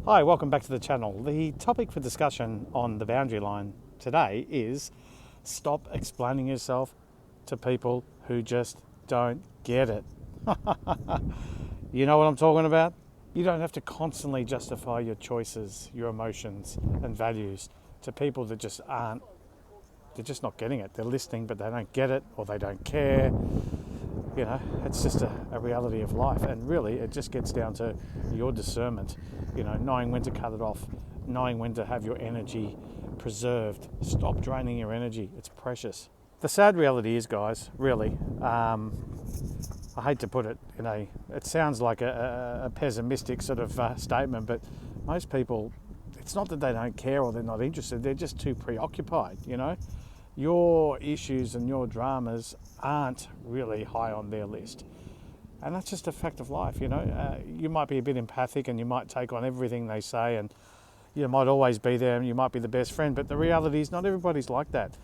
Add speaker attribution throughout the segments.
Speaker 1: Hi, welcome back to the channel. The topic for discussion on the boundary line today is stop explaining yourself to people who just don't get it. You know what I'm talking about? You don't have to constantly justify your choices, your emotions and values to people that just aren't, they're just not getting it. They're listening, but they don't get it or they don't care. You know, it's just a reality of life, and really it just gets down to your discernment, knowing when to cut it off, knowing when to have your energy preserved. Stop draining your energy, it's precious. The sad reality is, guys, really, I hate to put it it sounds like a pessimistic sort of statement, but most people, it's not that they don't care or they're not interested, they're just too preoccupied. Your issues and your dramas aren't really high on their list. And that's just a fact of life. You might be a bit empathic and you might take on everything they say, and you might always be there and you might be the best friend, but the reality is not everybody's like that.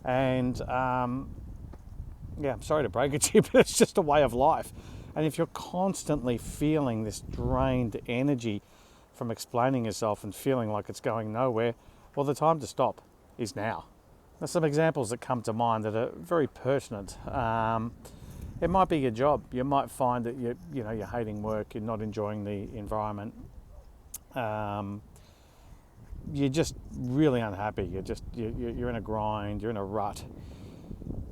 Speaker 1: And I'm sorry to break it to you, but it's just a way of life. And if you're constantly feeling this drained energy from explaining yourself and feeling like it's going nowhere, well, the time to stop is now. There's some examples that come to mind that are very pertinent. It might be your job. You might find that you're hating work, you're not enjoying the environment, you're just really unhappy. You're in a grind, you're in a rut,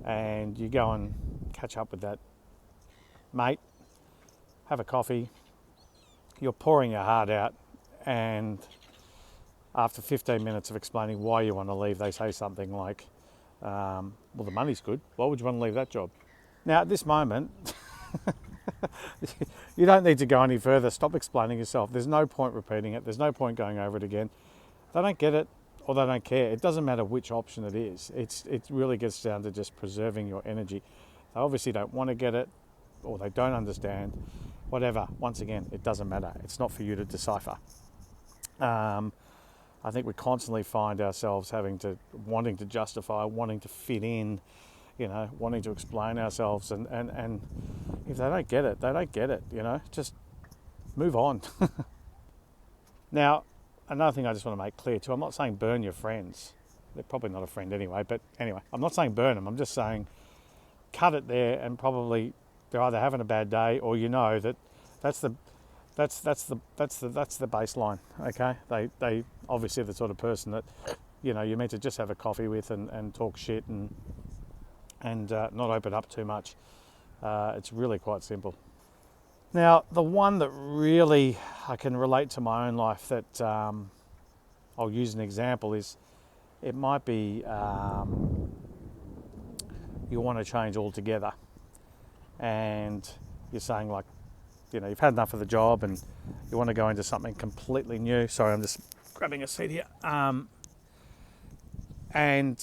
Speaker 1: and you go and catch up with that mate, have a coffee, you're pouring your heart out, and after 15 minutes of explaining why you want to leave, they say something like, well, the money's good. Why would you want to leave that job? Now, at this moment, you don't need to go any further. Stop explaining yourself. There's no point repeating it. There's no point going over it again. They don't get it or they don't care. It doesn't matter which option it is. It really gets down to just preserving your energy. They obviously don't want to get it or they don't understand. Whatever. Once again, it doesn't matter. It's not for you to decipher. I think we constantly find ourselves wanting to justify, wanting to fit in, wanting to explain ourselves. And if they don't get it, they don't get it, just move on. Now, another thing I just want to make clear too, I'm not saying burn your friends. They're probably not a friend anyway, but anyway, I'm not saying burn them. I'm just saying cut it there, and probably they're either having a bad day or that's the baseline. Okay, they obviously are the sort of person that you're meant to just have a coffee with and talk shit and not open up too much. It's really quite simple. Now, the one that really I can relate to my own life that I'll use an example is, it might be you want to change altogether, and you're saying like, you've had enough of the job and you want to go into something completely new. Sorry, I'm just grabbing a seat here. And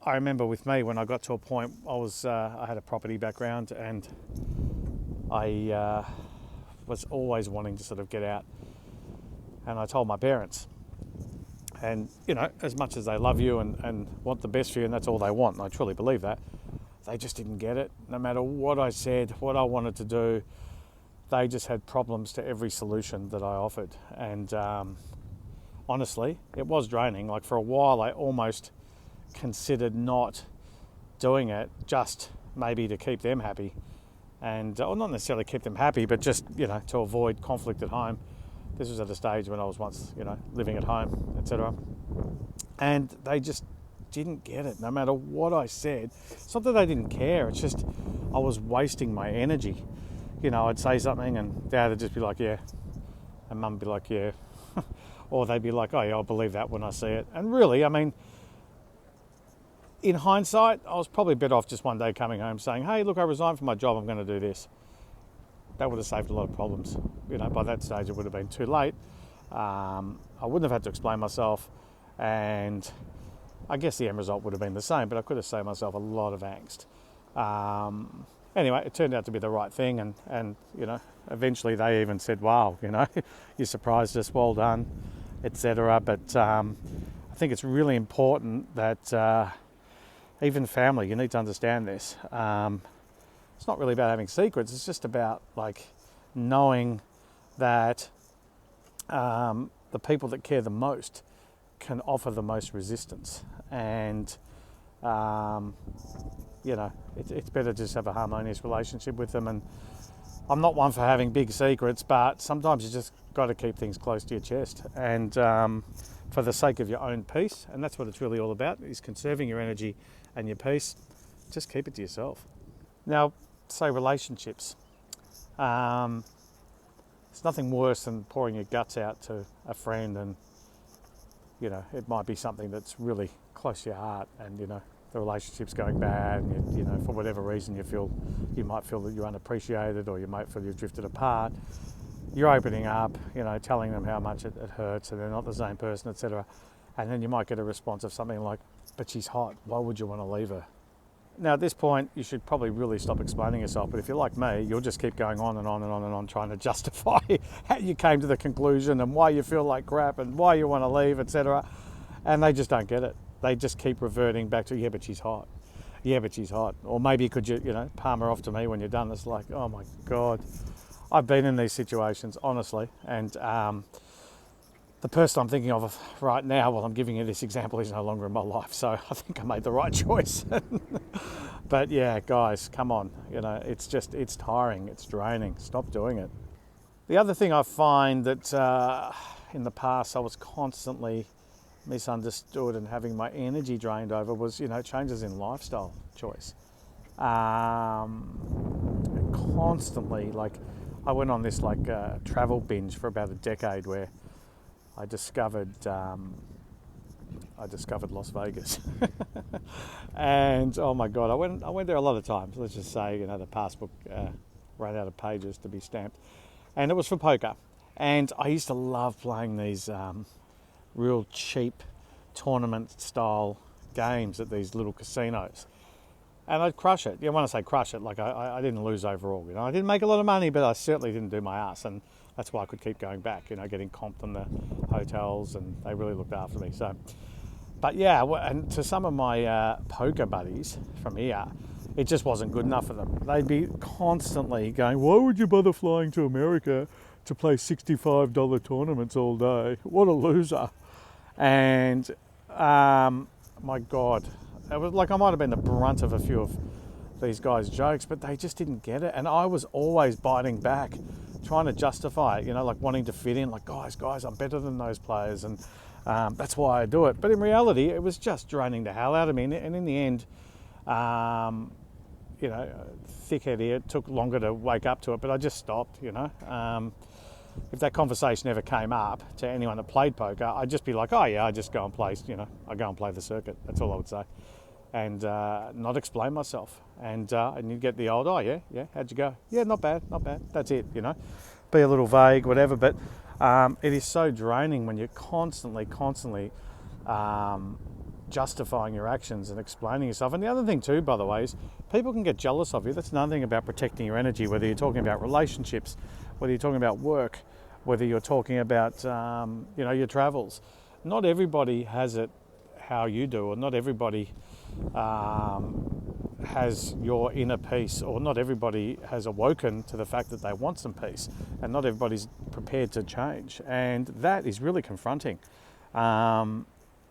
Speaker 1: I remember with me, when I got to a point, I had a property background, and I was always wanting to sort of get out. And I told my parents, and as much as they love you and want the best for you, and that's all they want, and I truly believe that, they just didn't get it. No matter what I said, what I wanted to do, they just had problems to every solution that I offered. And honestly, it was draining. Like, for a while, I almost considered not doing it, just maybe to keep them happy. And or not necessarily keep them happy, but just, to avoid conflict at home. This was at a stage when I was once, living at home, etc. And they just didn't get it, no matter what I said. It's not that they didn't care, it's just I was wasting my energy. I'd say something and Dad would just be like, yeah. And Mum would be like, yeah. Or they'd be like, oh yeah, I'll believe that when I see it. And really, I mean, in hindsight, I was probably better off just one day coming home saying, hey, look, I resigned from my job, I'm going to do this. That would have saved a lot of problems. By that stage it would have been too late. I wouldn't have had to explain myself, and I guess the end result would have been the same, but I could have saved myself a lot of angst. Anyway, it turned out to be the right thing, and eventually they even said, wow, you surprised us, well done, etc. But I think it's really important that even family, you need to understand this. It's not really about having secrets, it's just about knowing that the people that care the most can offer the most resistance. And it's better to just have a harmonious relationship with them. And I'm not one for having big secrets, but sometimes you just got to keep things close to your chest, and for the sake of your own peace. And that's what it's really all about, is conserving your energy and your peace. Just keep it to yourself. Now, say relationships. There's nothing worse than pouring your guts out to a friend, and it might be something that's really close to your heart, and the relationship's going bad, and for whatever reason you might feel that you're unappreciated, or you might feel you've drifted apart. You're opening up, telling them how much it hurts, and they're not the same person, etc. And then you might get a response of something like, "But she's hot, why would you want to leave her?" Now at this point you should probably really stop explaining yourself, but if you're like me, you'll just keep going on and on and on and on, trying to justify how you came to the conclusion and why you feel like crap and why you want to leave, etc. And they just don't get it. They just keep reverting back to, "Yeah, but she's hot. Yeah, but she's hot." Or maybe could you, palm her off to me when you're done. It's like, oh my God. I've been in these situations, honestly. And the person I'm thinking of right now, while I'm giving you this example, is no longer in my life. So I think I made the right choice. But yeah, guys, come on. It's tiring. It's draining. Stop doing it. The other thing I find that in the past I was constantly misunderstood and having my energy drained over was, changes in lifestyle choice. Constantly, I went on this travel binge for about a decade where I discovered Las Vegas. And oh my God, I went there a lot of times. Let's just say, the passbook ran out of pages to be stamped, and it was for poker. And I used to love playing these real cheap tournament style games at these little casinos, and I'd crush it. When I say crush it, I didn't lose overall. I didn't make a lot of money, but I certainly didn't do my ass, and that's why I could keep going back. Getting comped on the hotels, and they really looked after me. So, but yeah, and to some of my poker buddies from here, it just wasn't good enough for them. They'd be constantly going, "Why would you bother flying to America to play $65 tournaments all day? What a loser." And my God, it was like I might have been the brunt of a few of these guys' jokes, but they just didn't get it. And I was always biting back, trying to justify it, wanting to fit in, guys, I'm better than those players, and that's why I do it. But in reality, it was just draining the hell out of me. And in the end, thickhead here, it took longer to wake up to it, but I just stopped, If that conversation ever came up to anyone that played poker, I'd just be like, "Oh yeah, I just go and play, I go and play the circuit." That's all I would say. And not explain myself. And you get the old, "Oh yeah, how'd you go? Yeah, not bad. That's it, Be a little vague, whatever. But it is so draining when you're constantly justifying your actions and explaining yourself. And the other thing too, by the way, is people can get jealous of you. That's another thing about protecting your energy, whether you're talking about relationships, whether you're talking about work, whether you're talking about your travels. Not everybody has it how you do, or not everybody has your inner peace, or not everybody has awoken to the fact that they want some peace, and not everybody's prepared to change, and that is really confronting.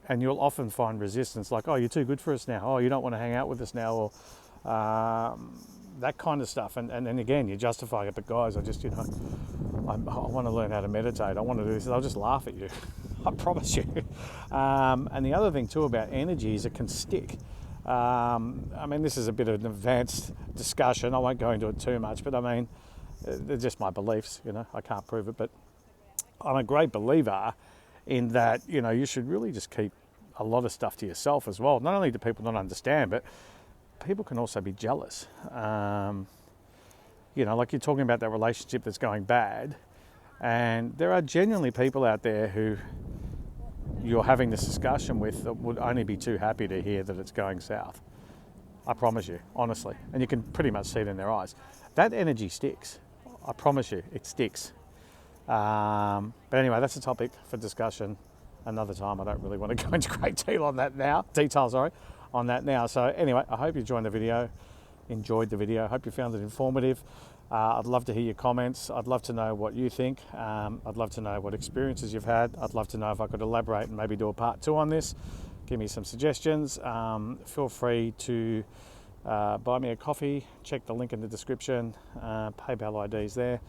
Speaker 1: And you'll often find resistance, like, "Oh, you're too good for us now. Oh, you don't want to hang out with us now," or that kind of stuff. And then again, you justify it. But guys, I just, I want to learn how to meditate. I want to do this. I'll just laugh at you. I promise you. And the other thing too about energy is it can stick. This is a bit of an advanced discussion. I won't go into it too much, but they're just my beliefs. I can't prove it, but I'm a great believer in that, you should really just keep a lot of stuff to yourself as well. Not only do people not understand, but people can also be jealous. Like you're talking about that relationship that's going bad, and there are genuinely people out there who you're having this discussion with that would only be too happy to hear that it's going south. I promise you, honestly. And you can pretty much see it in their eyes. That energy sticks. I promise you, it sticks. But anyway, that's a topic for discussion another time. I don't really want to go into great detail on that now. So anyway, I hope you enjoyed the video. I hope you found it informative. I'd love to hear your comments. I'd love to know what you think. I'd love to know what experiences you've had. I'd love to know if I could elaborate and maybe do a part 2 on this. Give me some suggestions. Feel free to buy me a coffee. Check the link in the description. PayPal ID's there.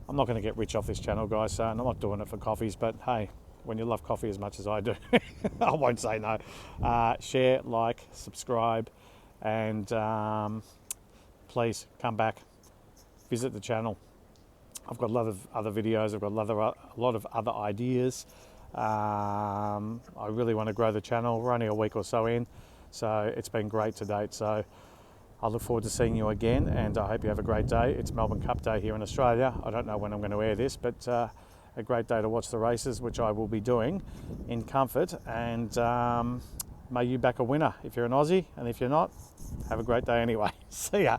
Speaker 1: I'm not going to get rich off this channel, guys, so I'm not doing it for coffees, but hey, when you love coffee as much as I do, I won't say no. Share, like, subscribe, and please come back, visit the channel. I've got a lot of other videos, I've got a lot of other ideas. I really want to grow the channel. We're only a week or so in, so it's been great to date. So I look forward to seeing you again, and I hope you have a great day. It's Melbourne Cup Day here in Australia. I don't know when I'm going to air this, but a great day to watch the races, which I will be doing in comfort. And may you back a winner if you're an Aussie, and if you're not, have a great day anyway. See ya.